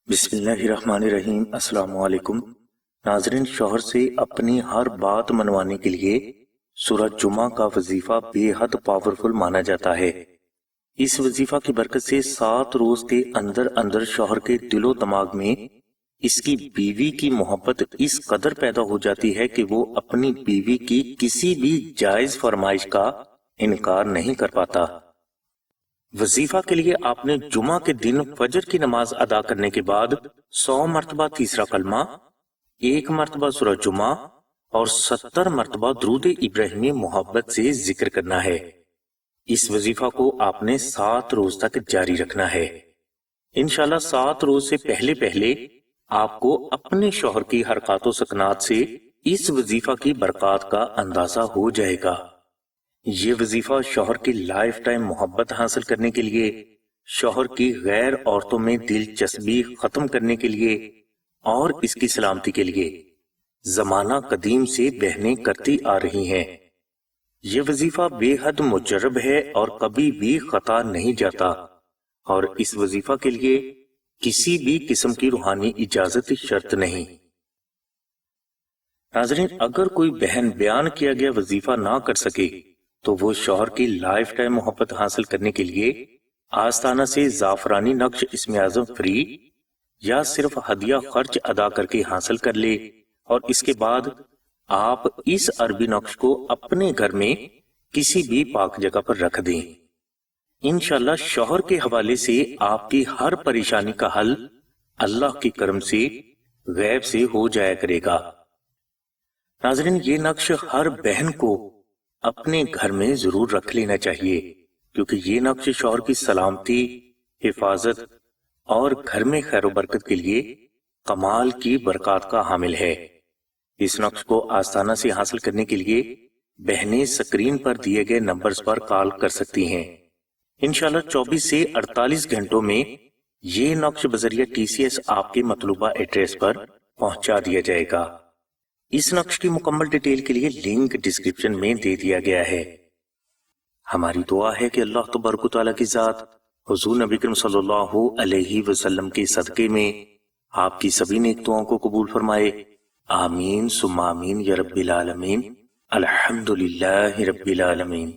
बिस्मिल्लाहिर्रहमानिर्रहीम। अस्सलाम वालेकुम नाज़रीन, शौहर से अपनी हर बात मनवाने के लिए सूरह जुमा का वजीफा बेहद पावरफुल माना जाता है। इस वजीफा की बरकत से 7 रोज के अंदर अंदर शौहर के दिलो दिमाग में इसकी बीवी की मोहब्बत इस कदर पैदा हो जाती है कि वो अपनी बीवी की किसी भी जायज फरमाइश का इनकार नहीं कर पाता। वजीफा के लिए आपने जुमा के दिन फजर की नमाज अदा करने के बाद 100 मरतबा तीसरा कलमा, 1 मरतबा सूरह जुमा और 70 मरतबा दुरूद इब्राहिमी मोहब्बत से जिक्र करना है। इस वजीफा को आपने 7 रोज तक जारी रखना है। इंशाल्लाह 7 रोज से पहले पहले आपको अपने शौहर की हरकत सकनात से इस वजीफा की बरकत का अंदाजा हो जाएगा। ये वजीफा शौहर की लाइफ टाइम मोहब्बत हासिल करने के लिए, शौहर की गैर औरतों में दिलचस्पी खत्म करने के लिए और इसकी सलामती के लिए जमाना कदीम से बहनें करती आ रही हैं। ये वजीफा बेहद मुजर्रब है और कभी भी खता नहीं जाता और इस वजीफा के लिए किसी भी किस्म की रूहानी इजाजत शर्त नहीं। नाज़रीन, अगर कोई बहन बयान किया गया वजीफा ना कर सके तो वो शौहर की लाइफ टाइम मोहब्बत हासिल करने के लिए आस्ताना से जाफरानी नक्श इस्म आज़म फ्री या सिर्फ हदिया खर्च अदा करके हासिल कर ले और इसके बाद आप इस अरबी नक्श को अपने घर में किसी भी पाक जगह पर रख दें। इंशाल्लाह शौहर के हवाले से आपकी हर परेशानी का हल अल्लाह की करम से गैब से हो जाया करेगा। नाज़रीन, ये नक्श हर बहन को अपने घर में जरूर रख लेना चाहिए क्योंकि ये नक्श शौहर की सलामती, हिफाजत और घर में खैर बरकत के लिए कमाल की बरकत का हामिल है। इस नक्श को आस्ताना से हासिल करने के लिए बहनें स्क्रीन पर दिए गए नंबर्स पर कॉल कर सकती हैं। इंशाल्लाह 24 से 48 घंटों में ये नक्श बजरिया TCS आपके मतलूबा एड्रेस पर पहुंचा दिया जाएगा। इस नक्श की मुकम्मल डिटेल के लिए लिंक डिस्क्रिप्शन में दे दिया गया है। हमारी दुआ है कि अल्लाह तबारक व तआला की जात हुजूर नबी करीम सल्लल्लाहु अलैहि वसल्लम के सदके में आपकी सभी नेक दुआओं को कबूल फरमाए। आमीन सुम्मा आमीन या रब्बिल आलमीन। अल्हम्दुलिल्लाहि रब्बिल आलमीन।